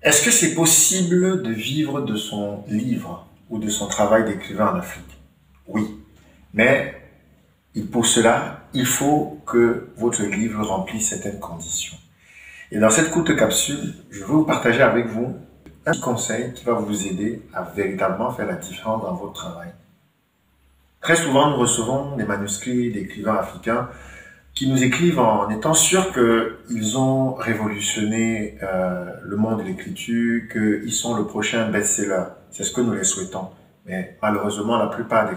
Est-ce que c'est possible de vivre de son livre ou de son travail d'écrivain en Afrique? Oui, mais pour cela, il faut que votre livre remplisse certaines conditions. Et dans cette courte capsule, je vais vous partager avec vous un conseil qui va vous aider à véritablement faire la différence dans votre travail. Très souvent, nous recevons des manuscrits d'écrivains africains qui nous écrivent en étant sûrs qu'ils ont révolutionné le monde de l'écriture, qu'ils sont le prochain best-seller. C'est ce que nous les souhaitons. Mais malheureusement, la plupart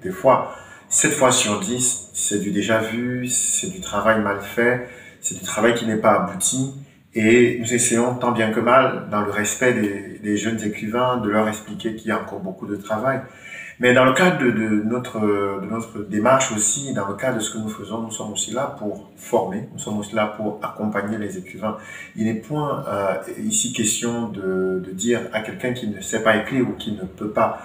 des fois, 7 fois sur 10, c'est du déjà vu, c'est du travail mal fait, c'est du travail qui n'est pas abouti. Et nous essayons tant bien que mal, dans le respect des jeunes écrivains, de leur expliquer qu'il y a encore beaucoup de travail. Mais dans le cadre de notre démarche aussi, dans le cadre de ce que nous faisons, nous sommes aussi là pour former, nous sommes aussi là pour accompagner les écrivains. Il n'est point ici question de dire à quelqu'un qui ne sait pas écrire ou qui ne peut pas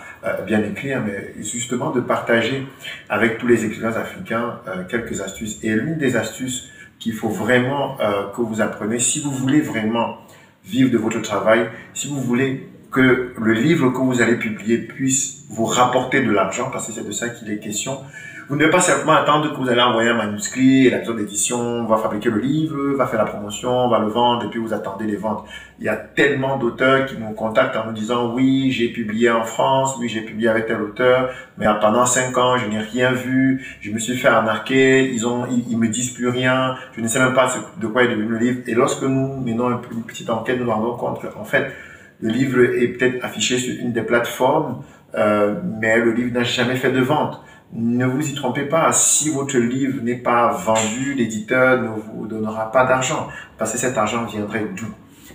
bien écrire, mais justement de partager avec tous les écrivains africains quelques astuces. Et l'une des astuces qu'il faut vraiment que vous appreniez, si vous voulez vraiment vivre de votre travail, si vous voulez que le livre que vous allez publier puisse vous rapporter de l'argent, parce que c'est de ça qu'il est question. Vous ne devez pas simplement attendre que vous allez envoyer un manuscrit et la maison d'édition va fabriquer le livre, va faire la promotion, va le vendre et puis vous attendez les ventes. Il y a tellement d'auteurs qui nous contactent en nous disant oui, j'ai publié en France, oui, j'ai publié avec tel auteur, mais pendant 5 ans, je n'ai rien vu, je me suis fait arnaquer, ils me disent plus rien, je ne sais même pas de quoi est devenu le livre. Et lorsque nous menons une petite enquête, nous nous rendons compte qu'en fait, le livre est peut-être affiché sur une des plateformes, mais le livre n'a jamais fait de vente. Ne vous y trompez pas, si votre livre n'est pas vendu, l'éditeur ne vous donnera pas d'argent, parce que cet argent viendrait d'où?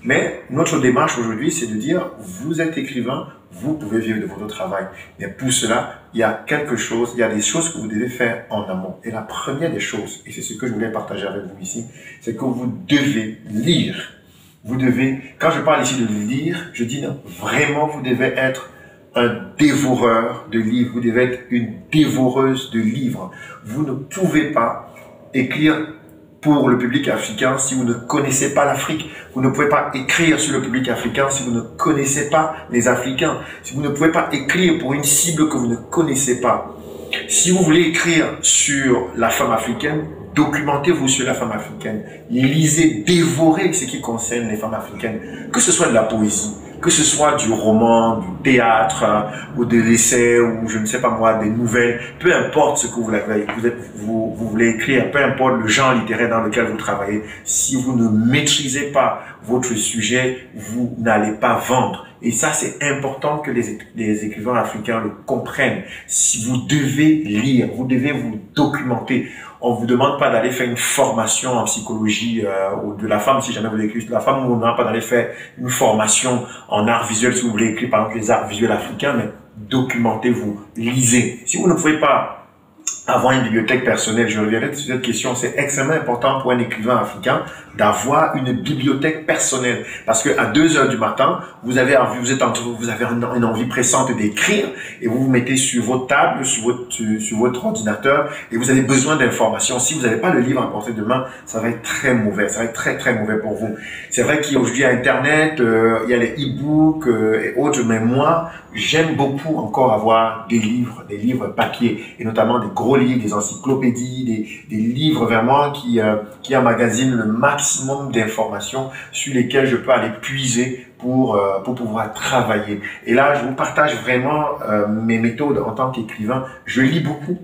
Mais notre démarche aujourd'hui, c'est de dire, vous êtes écrivain, vous pouvez vivre de votre travail. Mais pour cela, il y a il y a des choses que vous devez faire en amont. Et la première des choses, et c'est ce que je voulais partager avec vous ici, c'est que vous devez lire. Vous devez, quand je parle ici de lire, je dis non, vraiment, vous devez être un dévoreur de livres, vous devez être une dévoreuse de livres. Vous ne pouvez pas écrire pour le public africain si vous ne connaissez pas l'Afrique. Vous ne pouvez pas écrire sur le public africain si vous ne connaissez pas les Africains. Si vous ne pouvez pas écrire pour une cible que vous ne connaissez pas. Si vous voulez écrire sur la femme africaine, documentez-vous sur la femme africaine. Lisez, dévorez ce qui concerne les femmes africaines. Que ce soit de la poésie, que ce soit du roman, du théâtre, ou de l'essai, ou je ne sais pas moi, des nouvelles, peu importe ce que vous voulez écrire, peu importe le genre littéraire dans lequel vous travaillez, si vous ne maîtrisez pas votre sujet, vous n'allez pas vendre. Et ça, c'est important que les écrivains africains le comprennent. Si vous devez lire, vous devez vous documenter. On vous demande pas d'aller faire une formation en psychologie ou de la femme, si jamais vous voulez écrire sur la femme, ou on ne demande pas d'aller faire une formation en art visuel si vous voulez écrire par exemple les arts visuels africains, mais documentez-vous, lisez. Si vous ne pouvez pas avoir une bibliothèque personnelle, je reviendrai sur cette question, c'est extrêmement important pour un écrivain africain d'avoir une bibliothèque personnelle. Parce que à 2 heures du matin, vous avez une envie pressante d'écrire et vous vous mettez sur votre table, sur votre ordinateur et vous avez besoin d'informations. Si vous n'avez pas le livre à portée de main, ça va être très mauvais. Ça va être très, très mauvais pour vous. C'est vrai qu'aujourd'hui, il y a Internet, il y a les e-books et autres, mais moi, j'aime beaucoup encore avoir des livres papier et notamment des gros livres, des encyclopédies, des livres vraiment qui emmagasinent le maximum d'informations sur lesquelles je peux aller puiser pour pouvoir travailler. Et là, je vous partage vraiment mes méthodes en tant qu'écrivain. Je lis beaucoup,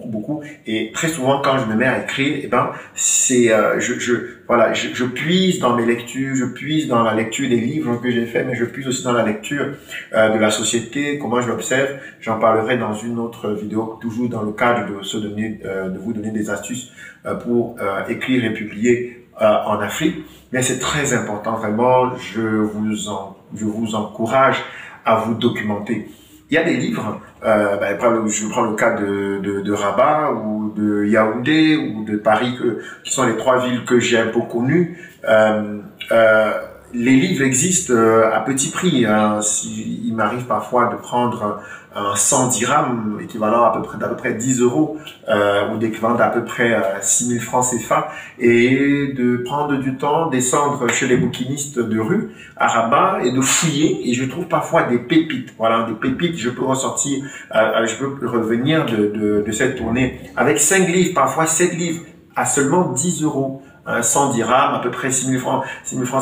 beaucoup. Et très souvent, quand je me mets à écrire, eh ben, je puise dans mes lectures, je puise dans la lecture des livres que j'ai fait, mais je puise aussi dans la lecture de la société, comment je l'observe. J'en parlerai dans une autre vidéo, toujours dans le cadre de vous donner des astuces pour écrire et publier en Afrique. Mais c'est très important, vraiment, je vous encourage à vous documenter. Il y a des livres, je prends le cas de Rabat ou de Yaoundé ou de Paris, qui sont les 3 villes que j'ai un peu connues. les livres existent à petit prix. Il m'arrive parfois de prendre un 100 dirhams, équivalent d'à peu près 10 euros, ou d'équivalent d'à peu près 6000 francs CFA, et de prendre du temps, descendre chez les bouquinistes de rue à Rabat et de fouiller, et je trouve parfois des pépites. Voilà, des pépites. Je peux ressortir, je peux revenir de cette tournée avec 5 livres, parfois 7 livres, à seulement 10 euros. 100 dirhams, à peu près 6000 francs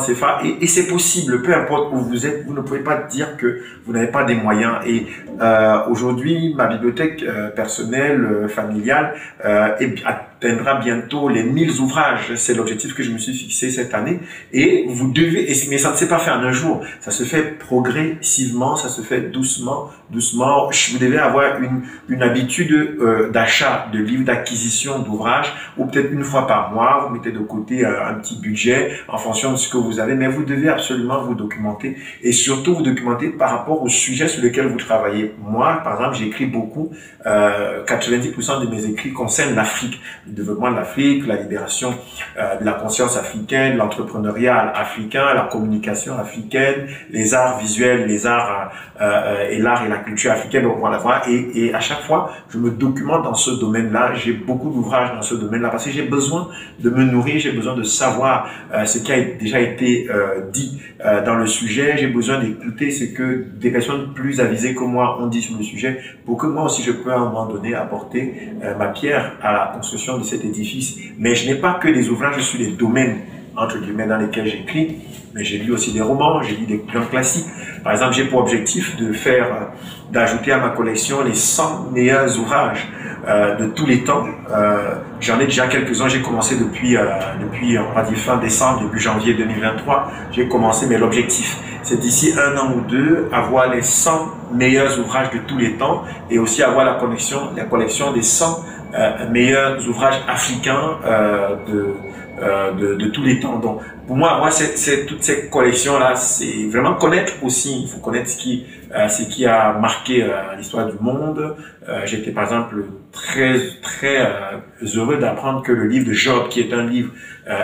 CFA, et c'est possible, peu importe où vous êtes, vous ne pouvez pas dire que vous n'avez pas des moyens. Et aujourd'hui, ma bibliothèque personnelle, familiale, atteindra bientôt les 1000 ouvrages. C'est l'objectif que je me suis fixé cette année. Et vous devez, mais ça ne s'est pas fait en un jour. Ça se fait progressivement, ça se fait doucement. Vous devez avoir une habitude d'achat de livres, d'acquisition d'ouvrages, ou peut-être une fois par mois, vous mettez de côté un petit budget en fonction de ce que vous avez, mais vous devez absolument vous documenter, et surtout vous documenter par rapport au sujet sur lequel vous travaillez. Moi, par exemple, j'écris beaucoup, 90% de mes écrits concernent l'Afrique, le développement de l'Afrique, la libération de la conscience africaine, l'entrepreneuriat africain, la communication africaine, les arts visuels, les arts et l'art et la culture africaine. Donc voilà, et à chaque fois, je me documente dans ce domaine-là. J'ai beaucoup d'ouvrages dans ce domaine-là parce que j'ai besoin de me nourrir, j'ai besoin de savoir ce qui a déjà été dit dans le sujet. J'ai besoin d'écouter ce que des personnes plus avisées que moi ont dit sur le sujet, pour que moi aussi je peux à un moment donné apporter ma pierre à la construction de cet édifice. Mais je n'ai pas que des ouvrages sur les domaines entre guillemets dans lesquels j'écris, mais j'ai lu aussi des romans, j'ai lu des grands classiques. Par exemple, j'ai pour objectif d'ajouter à ma collection les 100 meilleurs ouvrages de tous les temps. J'en ai déjà quelques-uns. J'ai commencé depuis on va dire fin décembre, début janvier 2023. J'ai commencé, mais l'objectif, c'est d'ici 1 an ou 2, avoir les 100 meilleurs ouvrages de tous les temps, et aussi avoir la collection des 100 meilleurs ouvrages africains de tous les temps. Donc, pour moi, toutes ces collections-là, c'est vraiment connaître aussi. Il faut connaître ce qui a marqué l'histoire du monde. J'étais par exemple très heureux d'apprendre que le livre de Job, qui est un livre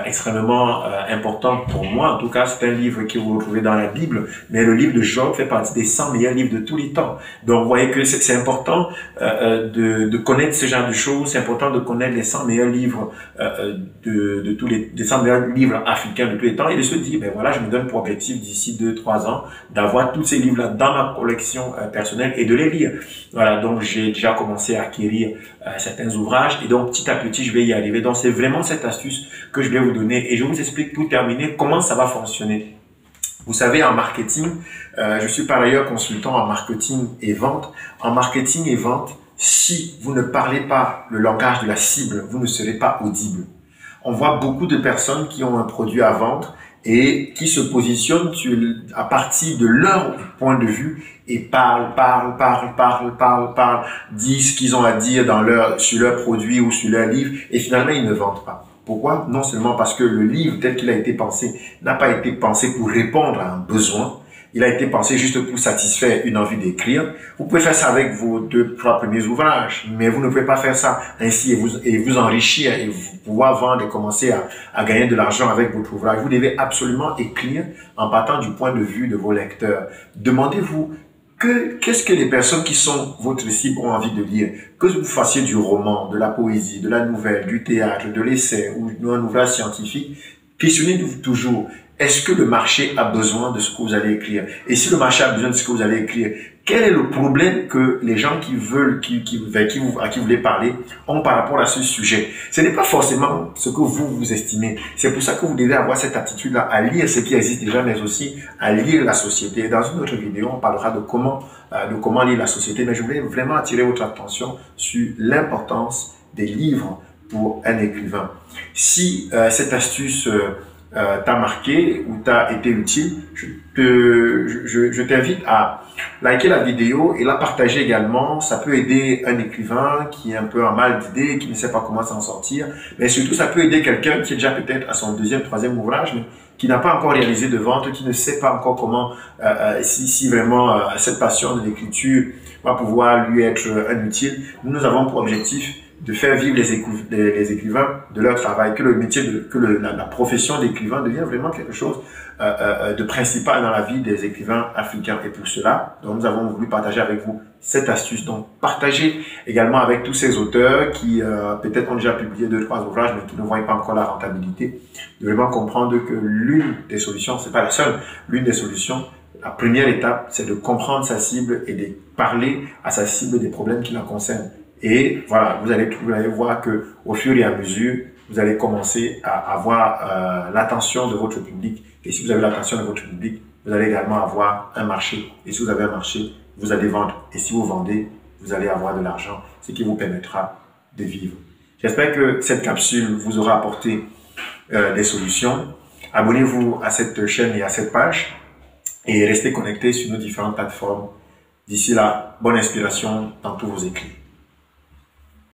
extrêmement important pour moi, en tout cas c'est un livre que vous retrouvez dans la Bible, mais le livre de Job fait partie des 100 meilleurs livres de tous les temps. Donc vous voyez que c'est important de connaître ce genre de choses. C'est important de connaître les 100 meilleurs livres des 100 meilleurs livres africains de tous les temps, et de se dire, ben voilà, je me donne pour objectif d'ici 2-3 ans d'avoir tous ces livres-là dans ma collection personnelle et de les lire. Voilà, donc j'ai déjà commencé à acquérir certains ouvrages, et donc petit à petit je vais y arriver. Donc c'est vraiment cette astuce que je vais vous donner, et je vous explique pour terminer comment ça va fonctionner. Vous savez, en marketing, je suis par ailleurs consultant en marketing et vente. En marketing et vente, si vous ne parlez pas le langage de la cible, vous ne serez pas audible. On voit beaucoup de personnes qui ont un produit à vendre et qui se positionnent à partir de leur point de vue et parlent, disent ce qu'ils ont à dire sur leur produit ou sur leur livre, et finalement ils ne vendent pas. Pourquoi? Non seulement parce que le livre tel qu'il a été pensé n'a pas été pensé pour répondre à un besoin, il a été pensé juste pour satisfaire une envie d'écrire. Vous pouvez faire ça avec vos 2-3 premiers ouvrages, mais vous ne pouvez pas faire ça ainsi et vous enrichir et vous pouvoir vendre et commencer à gagner de l'argent avec votre ouvrage. Vous devez absolument écrire en partant du point de vue de vos lecteurs. Demandez-vous qu'est-ce que les personnes qui sont votre cible ont envie de lire. Que vous fassiez du roman, de la poésie, de la nouvelle, du théâtre, de l'essai ou un ouvrage scientifique, questionnez-vous toujours. Est-ce que le marché a besoin de ce que vous allez écrire? Et si le marché a besoin de ce que vous allez écrire, quel est le problème que les gens à qui vous voulez parler ont par rapport à ce sujet? Ce n'est pas forcément ce que vous estimez. C'est pour ça que vous devez avoir cette attitude-là à lire ce qui existe déjà, mais aussi à lire la société. Dans une autre vidéo, on parlera de comment lire la société, mais je voulais vraiment attirer votre attention sur l'importance des livres pour un écrivain. Si cette astuce t'a marqué ou t'a été utile, je t'invite à liker la vidéo et la partager également. Ça peut aider un écrivain qui est un peu en mal d'idées, qui ne sait pas comment s'en sortir, mais surtout ça peut aider quelqu'un qui est déjà peut-être à son 2e, 3e ouvrage, mais qui n'a pas encore réalisé de vente, qui ne sait pas encore comment, si vraiment cette passion de l'écriture va pouvoir lui être utile. Nous avons pour objectif de faire vivre les écrivains de leur travail, que le métier, la profession d'écrivain devient vraiment quelque chose de principal dans la vie des écrivains africains. Et pour cela, donc, nous avons voulu partager avec vous cette astuce. Donc, partagez également avec tous ces auteurs qui peut-être ont déjà publié 2-3 ouvrages, mais qui ne voient pas encore la rentabilité, de vraiment comprendre que l'une des solutions, c'est pas la seule, l'une des solutions, la première étape, c'est de comprendre sa cible et de parler à sa cible des problèmes qui la concernent. Et voilà, vous allez voir que au fur et à mesure, vous allez commencer à avoir l'attention de votre public. Et si vous avez l'attention de votre public, vous allez également avoir un marché. Et si vous avez un marché, vous allez vendre. Et si vous vendez, vous allez avoir de l'argent, ce qui vous permettra de vivre. J'espère que cette capsule vous aura apporté des solutions. Abonnez-vous à cette chaîne et à cette page et restez connectés sur nos différentes plateformes. D'ici là, bonne inspiration dans tous vos écrits.